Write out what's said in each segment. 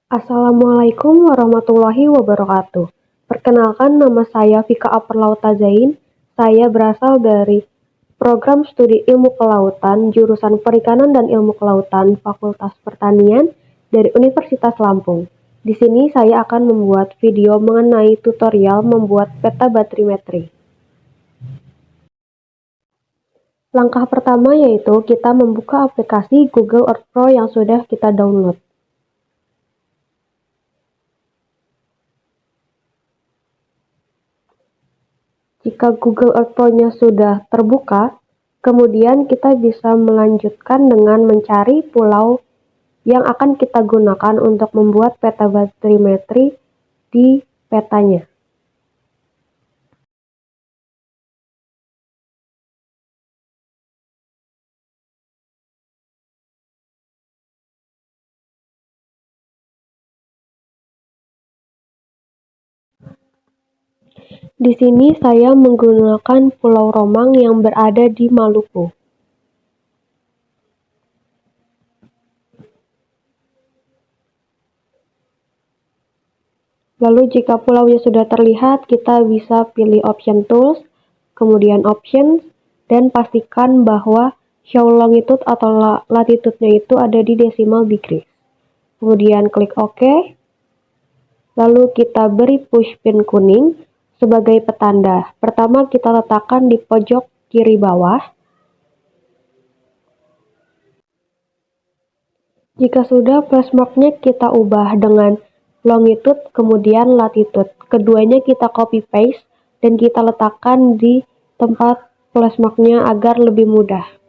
Assalamualaikum warahmatullahi wabarakatuh. Perkenalkan, nama saya Vika Aperlauta Zain. Saya berasal dari Program Studi Ilmu Kelautan, jurusan Perikanan dan Ilmu Kelautan, Fakultas Pertanian dari Universitas Lampung. Di sini saya akan membuat video mengenai tutorial membuat peta batrimetri. Langkah pertama yaitu kita membuka aplikasi Google Earth Pro yang sudah kita download. Jika Google Earth Pro-nya sudah terbuka, kemudian kita bisa melanjutkan dengan mencari pulau yang akan kita gunakan untuk membuat peta batrimetri di petanya. Di sini saya menggunakan Pulau Romang yang berada di Maluku. Lalu jika pulaunya sudah terlihat, kita bisa pilih option tools, kemudian options, dan pastikan bahwa show longitude atau latitude-nya itu ada di decimal degree. Kemudian klik OK. Lalu kita beri push pin kuning sebagai petanda. Pertama kita letakkan di pojok kiri bawah. Jika sudah, flash mark-nya kita ubah dengan longitude kemudian latitude. Keduanya kita copy paste dan kita letakkan di tempat flash mark-nya agar lebih mudah.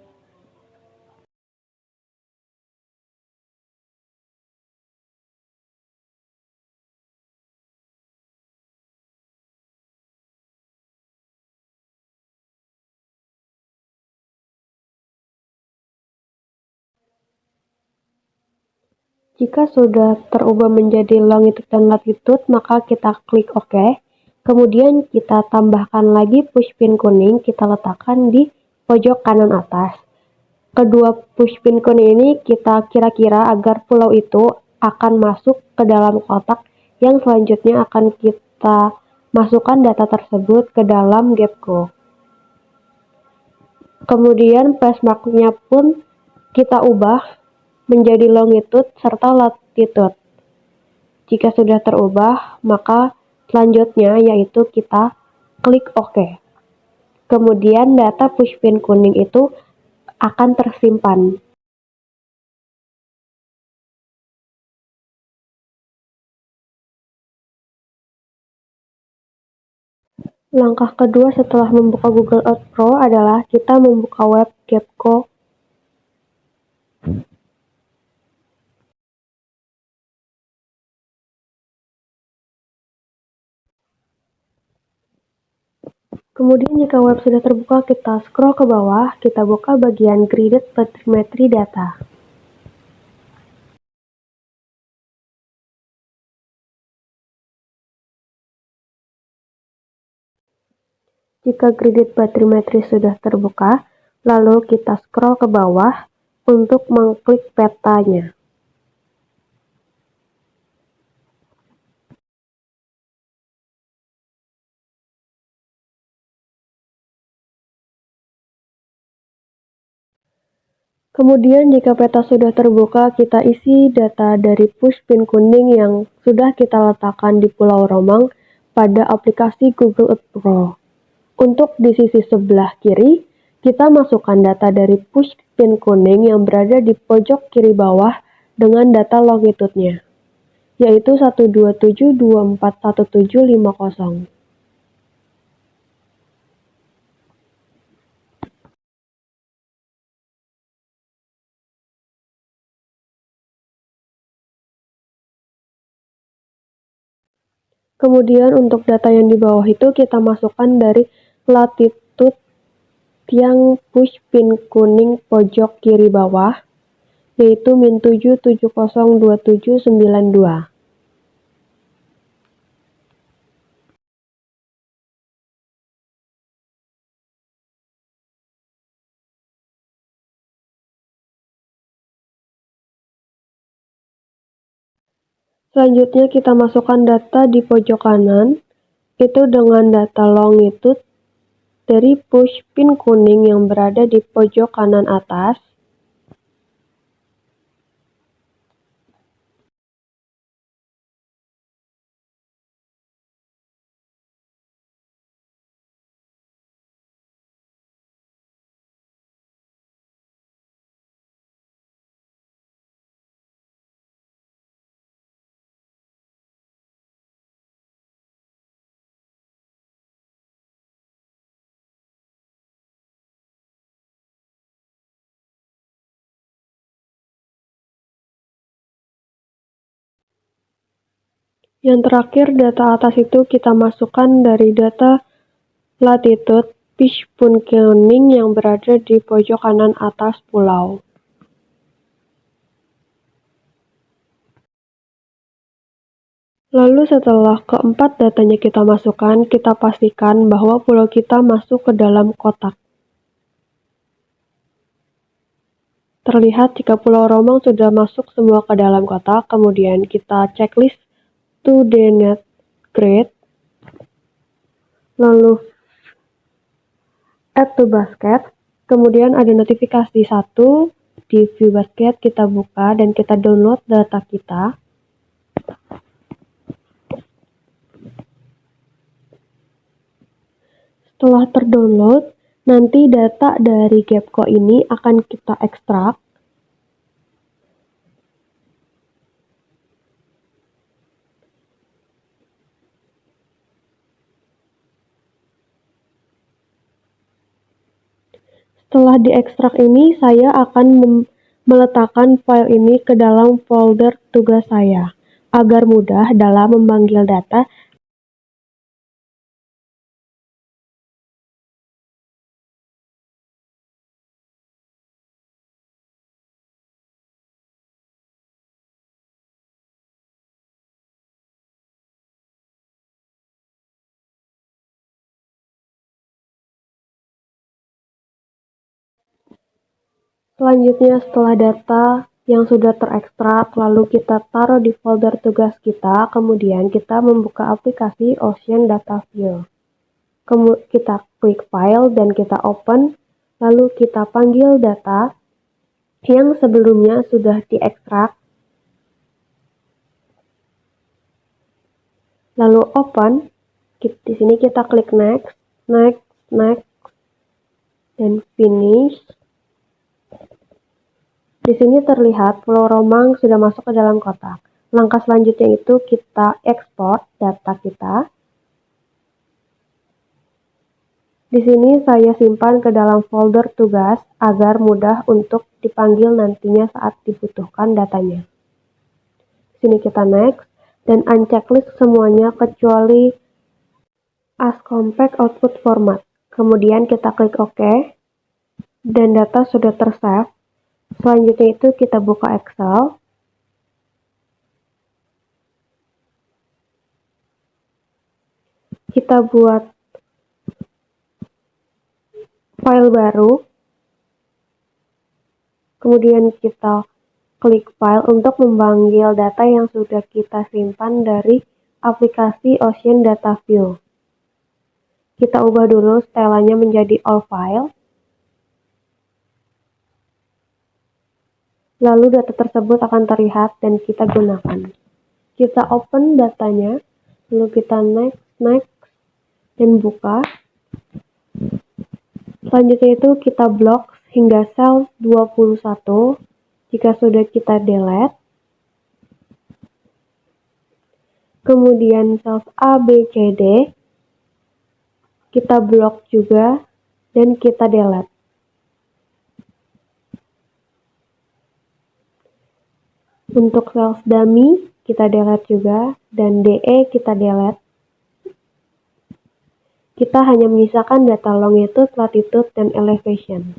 Jika sudah terubah menjadi longitude dan latitude, maka kita klik OK. Kemudian kita tambahkan lagi push pin kuning, kita letakkan di pojok kanan atas. Kedua push pin kuning ini kita kira-kira agar pulau itu akan masuk ke dalam kotak yang selanjutnya akan kita masukkan data tersebut ke dalam Gapco. Kemudian flash mark-nya pun kita ubah menjadi longitude serta latitude. Jika sudah terubah, maka selanjutnya yaitu kita klik OK. Kemudian data push pin kuning itu akan tersimpan. Langkah kedua setelah membuka Google Earth Pro adalah kita membuka web Gapco. Kemudian jika web sudah terbuka, kita scroll ke bawah, kita buka bagian Graded Batrimetry Data. Jika Graded Batrimetry sudah terbuka, lalu kita scroll ke bawah untuk mengklik petanya. Kemudian jika peta sudah terbuka, kita isi data dari push pin kuning yang sudah kita letakkan di Pulau Romang pada aplikasi Google Earth Pro. Untuk di sisi sebelah kiri, kita masukkan data dari push pin kuning yang berada di pojok kiri bawah dengan data longitude-nya, yaitu 127241750. Kemudian untuk data yang di bawah itu kita masukkan dari latitude yang push pin kuning pojok kiri bawah, yaitu -7702792. Selanjutnya kita masukkan data di pojok kanan, itu dengan data longitude dari push pin kuning yang berada di pojok kanan atas. Yang terakhir, data atas itu kita masukkan dari data latitude push pin kuning yang berada di pojok kanan atas pulau. Lalu setelah keempat datanya kita masukkan, kita pastikan bahwa pulau kita masuk ke dalam kotak. Terlihat jika Pulau Romang sudah masuk semua ke dalam kotak, kemudian kita checklist to the net grid, lalu add to basket, kemudian ada notifikasi 1 di view basket, kita buka dan kita download data kita. Setelah terdownload, nanti data dari Gapco ini akan kita ekstrak. Setelah diekstrak ini, saya akan meletakkan file ini ke dalam folder tugas saya, agar mudah dalam memanggil data. Selanjutnya, setelah data yang sudah terekstrak, lalu kita taruh di folder tugas kita, kemudian kita membuka aplikasi Ocean Data View. Kita klik file dan kita open, lalu kita panggil data yang sebelumnya sudah diekstrak, lalu open. Di sini kita klik next, next, next, dan finish. Di sini terlihat Pulau Romang sudah masuk ke dalam kotak. Langkah selanjutnya itu kita ekspor data kita. Di sini saya simpan ke dalam folder tugas agar mudah untuk dipanggil nantinya saat dibutuhkan datanya. Di sini kita next dan unchecklist semuanya kecuali as compact output format. Kemudian kita klik OK dan data sudah tersave. Selanjutnya itu kita buka Excel. Kita buat file baru. Kemudian kita klik file untuk memanggil data yang sudah kita simpan dari aplikasi Ocean Data View. Kita ubah dulu setelannya menjadi all file. Lalu data tersebut akan terlihat dan kita gunakan. Kita open datanya, lalu kita next, next, dan buka. Selanjutnya itu kita blok hingga sel 21. Jika sudah kita delete. Kemudian sel A, B, C, D. Kita blok juga dan kita delete. Untuk sel dummy kita delete juga dan DE kita delete. Kita hanya menyisakan data longitude, latitude, dan elevation.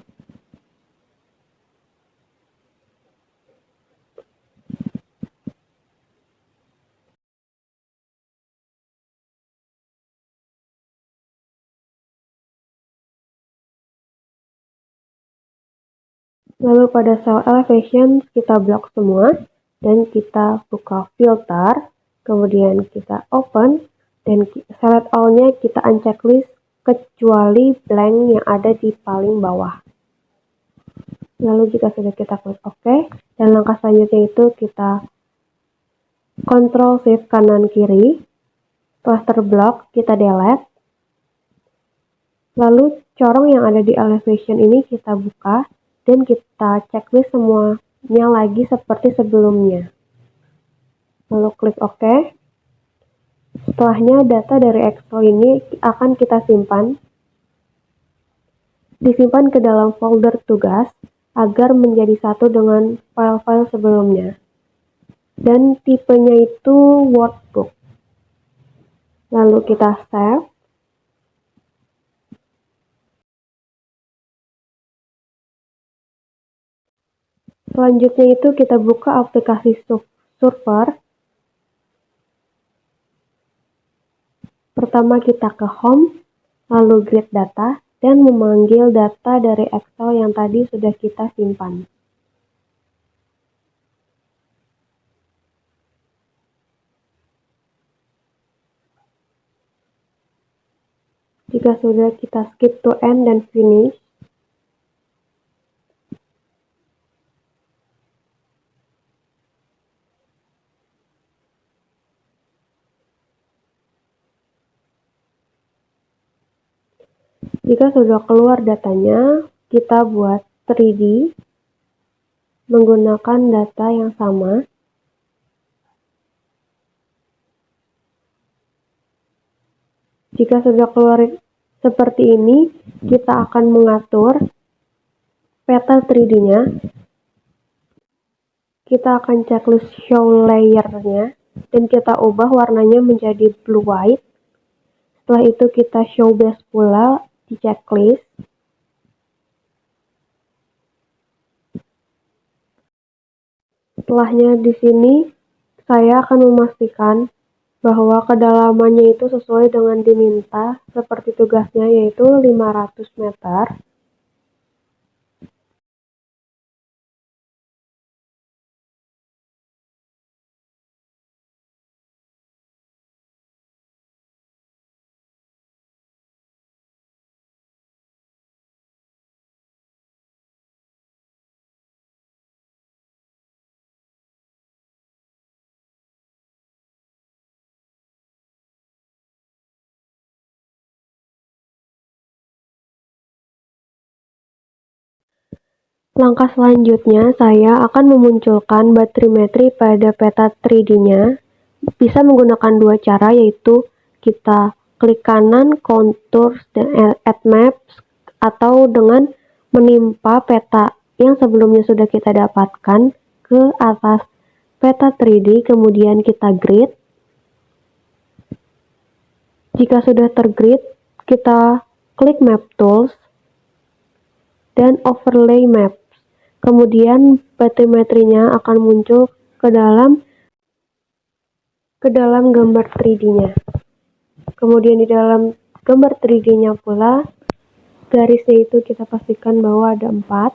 Lalu pada sel elevation kita blok semua. dan kita buka filter, kemudian kita open, dan select all-nya kita unchecklist kecuali blank yang ada di paling bawah. Lalu jika sudah kita klik OK, dan langkah selanjutnya itu kita Ctrl Shift kanan kiri, setelah terblok kita delete, lalu corong yang ada di elevation ini kita buka, dan kita checklist semuanya lagi seperti sebelumnya. Lalu klik OK. Setelahnya data dari Excel ini akan kita simpan. Disimpan ke dalam folder tugas agar menjadi satu dengan file-file sebelumnya. Dan tipenya itu workbook. Lalu kita save. Selanjutnya itu kita buka aplikasi Surfer. Pertama kita ke Home, lalu Get Data, dan memanggil data dari Excel yang tadi sudah kita simpan. Jika sudah, kita skip to end dan finish. Jika sudah keluar datanya, kita buat 3D menggunakan data yang sama. Jika sudah keluar seperti ini, kita akan mengatur peta 3D-nya. Kita akan checklist show layer-nya, dan kita ubah warnanya menjadi blue white. Setelah itu kita show base pula di checklist. Setelahnya di sini saya akan memastikan bahwa kedalamannya itu sesuai dengan diminta seperti tugasnya, yaitu 500 meter. Langkah selanjutnya, saya akan memunculkan batrimetri pada peta 3D-nya. Bisa menggunakan dua cara, yaitu kita klik kanan, contours, dan add maps, atau dengan menimpa peta yang sebelumnya sudah kita dapatkan ke atas peta 3D, kemudian kita grid. Jika sudah tergrid, kita klik Map Tools dan Overlay Map. Kemudian batrimetrinya akan muncul ke dalam gambar 3D-nya. Kemudian di dalam gambar 3D-nya pula, garisnya itu kita pastikan bahwa ada 4.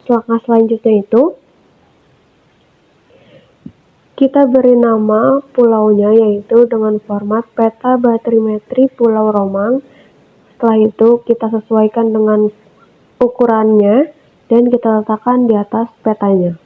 Langkah selanjutnya itu, kita beri nama pulaunya, yaitu dengan format peta batrimetri Pulau Romang. Setelah itu kita sesuaikan dengan ukurannya dan kita letakkan di atas petanya.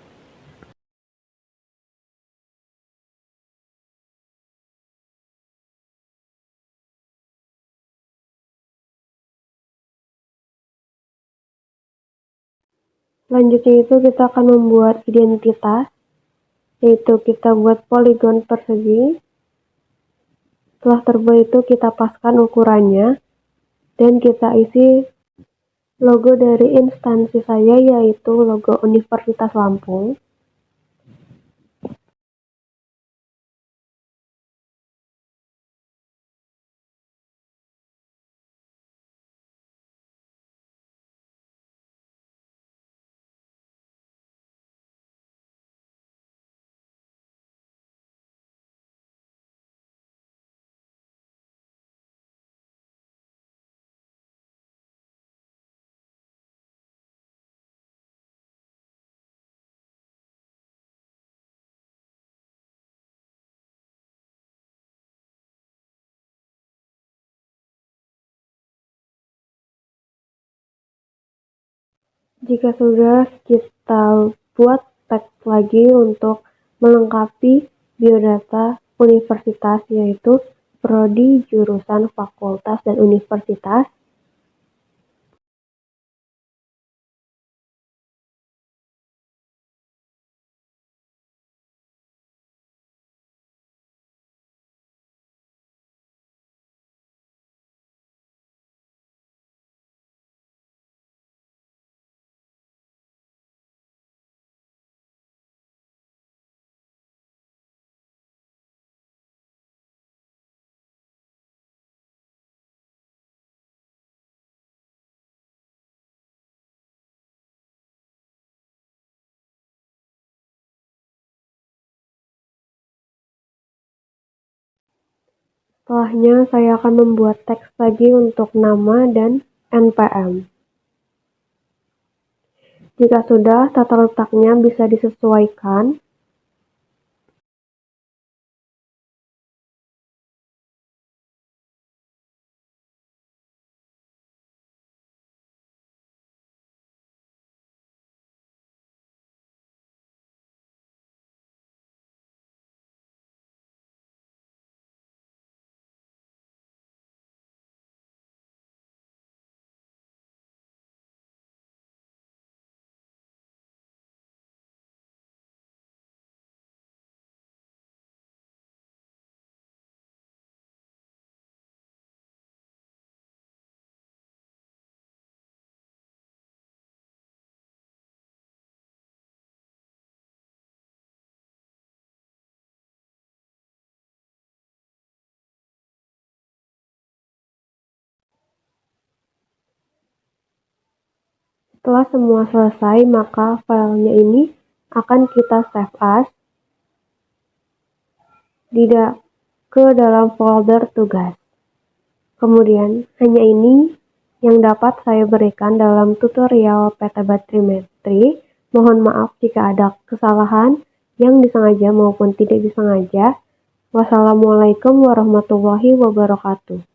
Selanjutnya itu kita akan membuat identitas, yaitu kita buat poligon persegi. Setelah terbuat itu kita paskan ukurannya dan kita isi logo dari instansi saya, yaitu logo Universitas Lampung. Jika sudah, kita buat teks lagi untuk melengkapi biodata universitas, yaitu prodi, jurusan, fakultas, dan universitas. Setelahnya, saya akan membuat teks lagi untuk nama dan NPM. Jika sudah, tata letaknya bisa disesuaikan. Setelah semua selesai, maka filenya ini akan kita save as ke dalam folder tugas. Kemudian, hanya ini yang dapat saya berikan dalam tutorial petabatrimetri. Mohon maaf jika ada kesalahan yang disengaja maupun tidak disengaja. Wassalamualaikum warahmatullahi wabarakatuh.